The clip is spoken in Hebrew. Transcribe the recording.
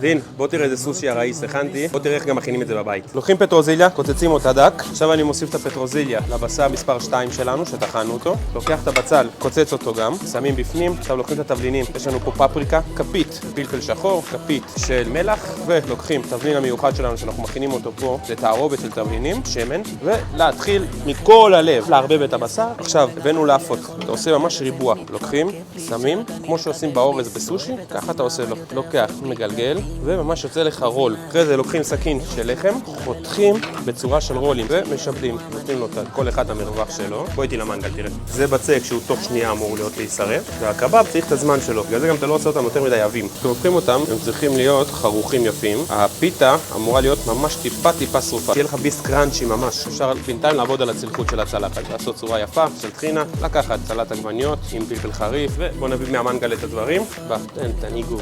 דין, בוא תראה איזה סושי הרעיס הכנתי, בוא תראה איך גם מכינים את זה בבית. לוקחים פטרוזיליה, קוצצים אותה דק, עכשיו אני מוסיף את הפטרוזיליה לבשר מספר 2 שלנו, שטחנו אותו, לוקח את הבצל, קוצץ אותו גם, שמים בפנים, עכשיו לוקחים את התבלינים, יש לנו פה פפריקה, כפית, פלפל שחור, כפית של מלח, ולוקחים תבלין המיוחד שלנו שאנחנו מכינים אותו פה, זה תערובת של תבלינים, שמן, ולהתחיל מכל הלב לערבב את הבשר. עכשיו הבאנו לאפות, אתה עושה ממש ריבוע, לוקחים, שמים, כמו שעושים באורז בסושי, ככה אתה עושה לו, לוקח, מגלגל, וממש יוצא לך רול. אחרי זה לוקחים סכין של לחם, חותכים בצורה של רולים ומשבלים, נותנים לו כל אחד את המרווח שלו. בוא איתי למנגל, תראה. זה בצק שהוא תוך שנייה אמור להיות להישרף, והקבב צריך את הזמן שלו, בגלל זה גם אתה לא עושה אותם יותר מדי עבים. כשהופכים אותם, הם צריכים להיות חרוכים יפים. הפיתה אמורה להיות ממש טיפה שרופה, תהיה לך ביס קראנצ'י ממש. אפשר בינתיים לעבוד על הצלחות של הצלחת, לעשות צורה יפה של טחינה, לקחת סלט עגבניות עם פלפל חריף, ובוא נביא מהמנגל את הדברים. תניגו.